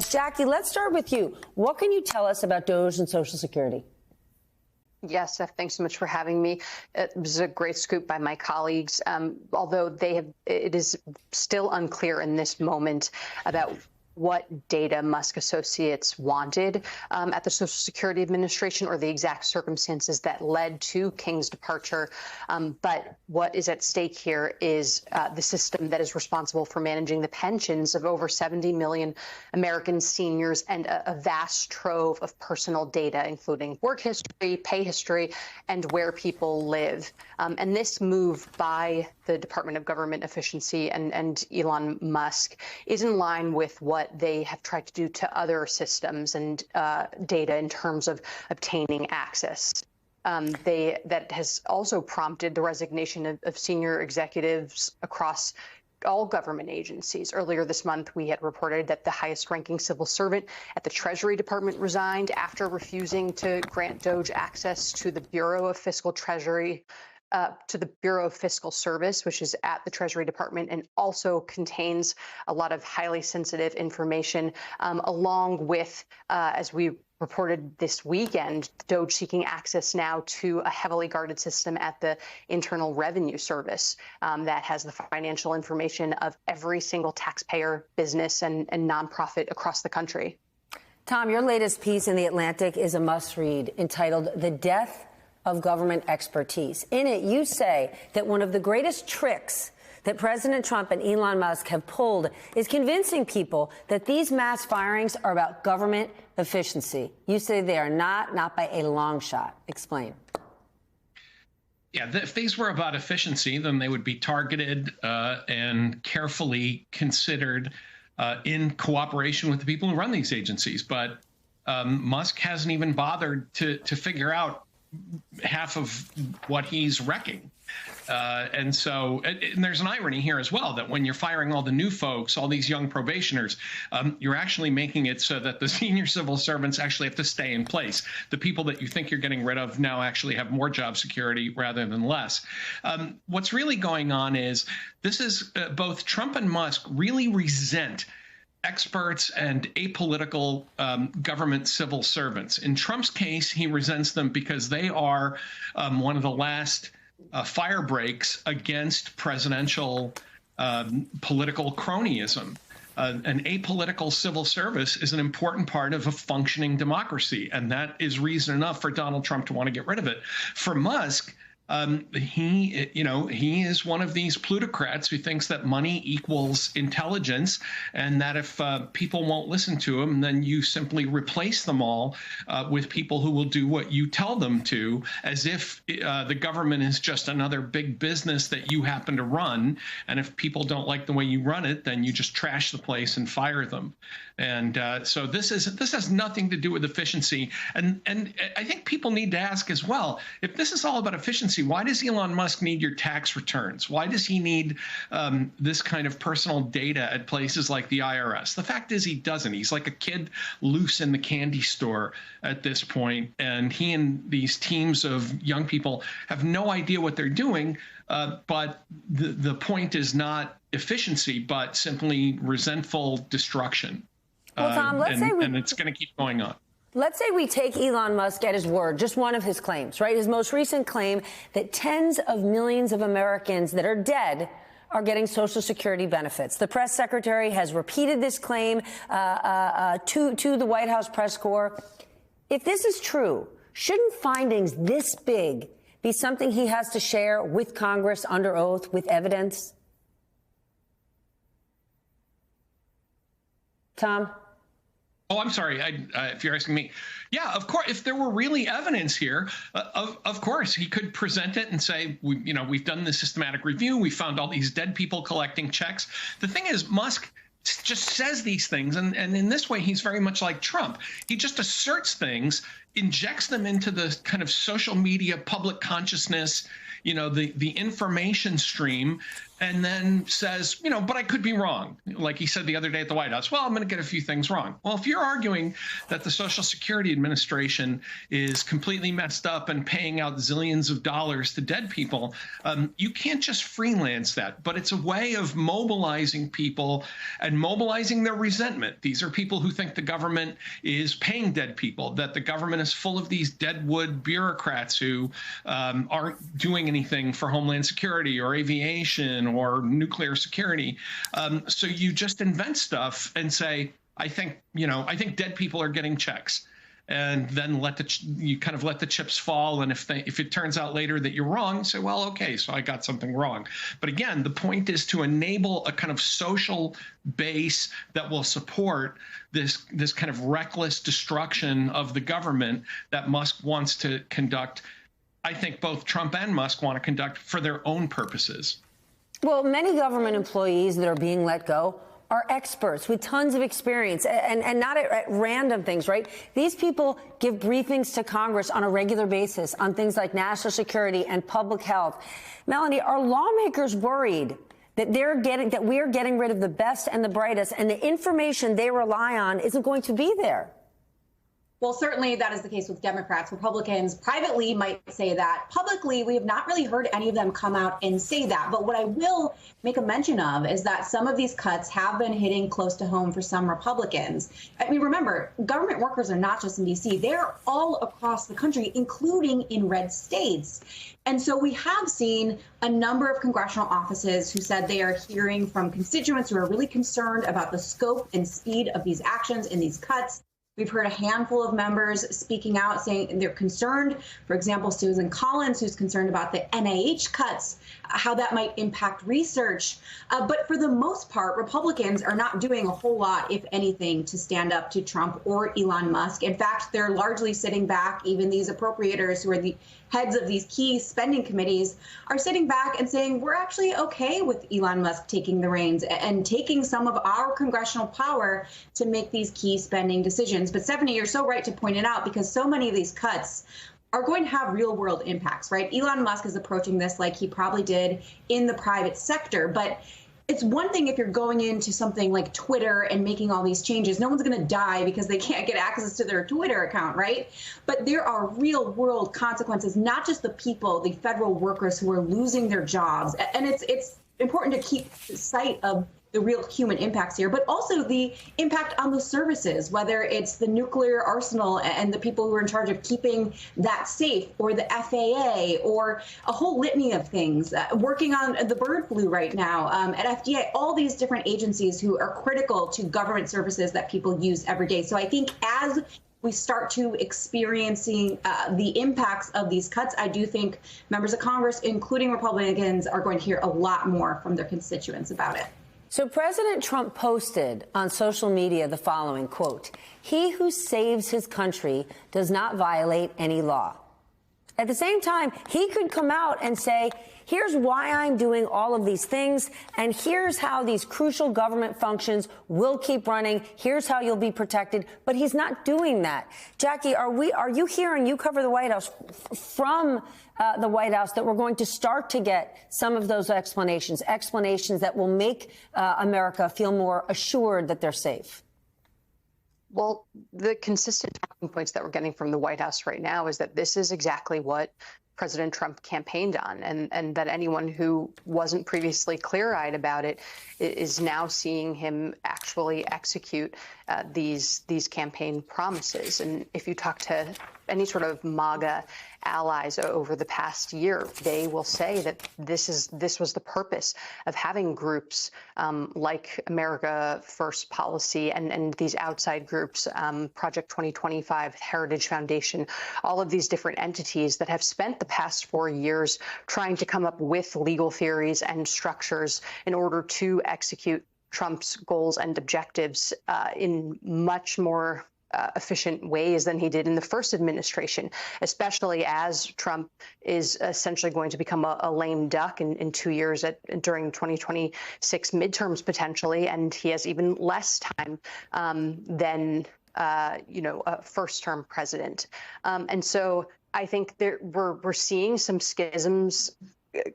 Jackie, let's start with you. What can you tell us about DOGE and Social Security? Yes, thanks so much for having me. It was a great scoop by my colleagues. Although it is still unclear in this moment about what data Musk associates wanted at the Social Security Administration or the exact circumstances that led to King's departure. But what is at stake here is the system that is responsible for managing the pensions of over 70 million American seniors and a vast trove of personal data, including work history, pay history, and where people live. And this move by the Department of Government Efficiency and Elon Musk is in line with what they have tried to do to other systems and data in terms of obtaining access. That has also prompted the resignation of senior executives across all government agencies. Earlier this month, we had reported that the highest-ranking civil servant at the Treasury Department resigned after refusing to grant DOGE access to the Bureau of Fiscal Treasury. To the Bureau of Fiscal Service, which is at the Treasury Department and also contains a lot of highly sensitive information, along with, as we reported this weekend, DOGE seeking access now to a heavily guarded system at the Internal Revenue Service that has the financial information of every single taxpayer, business, and nonprofit across the country. Tom, your latest piece in The Atlantic is a must-read entitled "The Death of Government Expertise." In it, you say that one of the greatest tricks that President Trump and Elon Musk have pulled is convincing people that these mass firings are about government efficiency. You say they are not by a long shot. Explain. Yeah, if these were about efficiency, then they would be targeted and carefully considered in cooperation with the people who run these agencies. But Musk hasn't even bothered to figure out half of what he's wrecking. And there's an irony here as well, that when you're firing all the new folks, all these young probationers, you're actually making it so that the senior civil servants actually have to stay in place. The people that you think you're getting rid of now actually have more job security rather than less. What's really going on is this is both Trump and Musk really resent experts and apolitical government civil servants. In Trump's case, he resents them because they are one of the last fire breaks against presidential political cronyism. An apolitical civil service is an important part of a functioning democracy, and that is reason enough for Donald Trump to want to get rid of it. For Musk, he is one of these plutocrats who thinks that money equals intelligence, and that if people won't listen to him, then you simply replace them all with people who will do what you tell them to, as if the government is just another big business that you happen to run. And if people don't like the way you run it, then you just trash the place and fire them. And so this has nothing to do with efficiency. And I think people need to ask as well, if this is all about efficiency, why does Elon Musk need your tax returns? Why does he need this kind of personal data at places like the IRS? The fact is he doesn't. He's like a kid loose in the candy store at this point, and he and these teams of young people have no idea what they're doing. But the point is not efficiency, but simply resentful destruction. Well, Tom, and it's going to keep going on. Let's say we take Elon Musk at his word, just one of his claims, right? His most recent claim that tens of millions of Americans that are dead are getting Social Security benefits. The press secretary has repeated this claim to the White House press corps. If this is true, shouldn't findings this big be something he has to share with Congress under oath with evidence? Tom? Oh, I'm sorry. If you're asking me, yeah, of course. If there were really evidence here, of course he could present it and say, we've done this systematic review. We found all these dead people collecting checks. The thing is, Musk just says these things, and in this way, he's very much like Trump. He just asserts things injects them into the kind of social media public consciousness, the information stream, and then says, but I could be wrong. Like he said the other day at the White House, well, I'm going to get a few things wrong. Well, if you're arguing that the Social Security Administration is completely messed up and paying out zillions of dollars to dead people, you can't just freelance that. But it's a way of mobilizing people and mobilizing their resentment. These are people who think the government is paying dead people, that the government is full of these deadwood bureaucrats who aren't doing anything for Homeland Security or aviation or nuclear security. So you just invent stuff and say, I think dead people are getting checks, and then you kind of let the chips fall. And if it turns out later that you're wrong, you say, well, okay, so I got something wrong. But again, the point is to enable a kind of social base that will support this kind of reckless destruction of the government that Musk wants to conduct. I think both Trump and Musk want to conduct for their own purposes. Well, many government employees that are being let go are experts with tons of experience and not at random things, right? These people give briefings to Congress on a regular basis on things like national security and public health. Melanie, are lawmakers worried that we're getting rid of the best and the brightest, and the information they rely on isn't going to be there? Well, certainly that is the case with Democrats. Republicans privately might say that. Publicly, we have not really heard any of them come out and say that. But what I will make a mention of is that some of these cuts have been hitting close to home for some Republicans. I mean, remember, government workers are not just in D.C. They're all across the country, including in red states. And so we have seen a number of congressional offices who said they are hearing from constituents who are really concerned about the scope and speed of these actions and these cuts. We've heard a handful of members speaking out, saying they're concerned. For example, Susan Collins, who's concerned about the NIH cuts, how that might impact research. But for the most part, Republicans are not doing a whole lot, if anything, to stand up to Trump or Elon Musk. In fact, they're largely sitting back. Even these appropriators, who are the heads of these key spending committees, are sitting back and saying, we're actually okay with Elon Musk taking the reins and taking some of our congressional power to make these key spending decisions. But Stephanie, you're so right to point it out, because so many of these cuts are going to have real world impacts, right? Elon Musk is approaching this like he probably did in the private sector. But it's one thing if you're going into something like Twitter and making all these changes. No one's going to die because they can't get access to their Twitter account, right? But there are real world consequences, not just the people, the federal workers who are losing their jobs. And it's important to keep sight of the real human impacts here, but also the impact on the services, whether it's the nuclear arsenal and the people who are in charge of keeping that safe, or the FAA, or a whole litany of things, working on the bird flu right now at FDA, all these different agencies who are critical to government services that people use every day. So I think as we start to experiencing the impacts of these cuts, I do think members of Congress, including Republicans, are going to hear a lot more from their constituents about it. So President Trump posted on social media the following, quote, "He who saves his country does not violate any law." At the same time, he could come out and say, here's why I'm doing all of these things, and here's how these crucial government functions will keep running. Here's how you'll be protected. But he's not doing that. Jackie, are you hearing, you cover the White House, from the White House, that we're going to start to get some of those explanations that will make America feel more assured that they're safe? Well, the consistent talking points that we're getting from the White House right now is that this is exactly what President Trump campaigned on, and that anyone who wasn't previously clear-eyed about it is now seeing him actually execute these campaign promises. And if you talk to any sort of MAGA allies over the past year, they will say that this was the purpose of having groups like America First Policy and these outside groups, Project 2025, Heritage Foundation, all of these different entities that have spent the past 4 years trying to come up with legal theories and structures in order to execute Trump's goals and objectives in much more efficient ways than he did in the first administration, especially as Trump is essentially going to become a lame duck in 2 years during 2026 midterms potentially, and he has even less time than a first-term president. And so I think we're seeing some schisms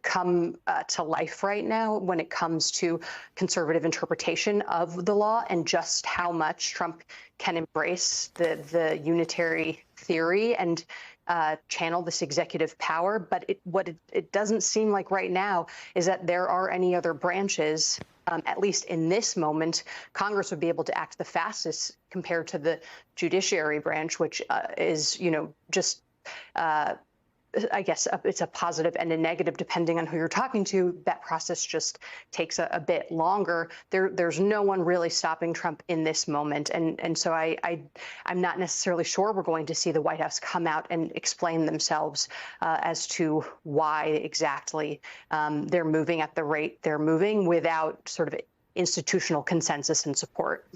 come to life right now when it comes to conservative interpretation of the law and just how much Trump can embrace the unitary theory and channel this executive power. But what it doesn't seem like right now is that there are any other branches, at least in this moment. Congress would be able to act the fastest compared to the judiciary branch, which is, just I guess it's a positive and a negative depending on who you're talking to. That process just takes a bit longer. There's no one really stopping Trump in this moment, and so I'm not necessarily sure we're going to see the White House come out and explain themselves as to why exactly they're moving at the rate they're moving without sort of institutional consensus and support.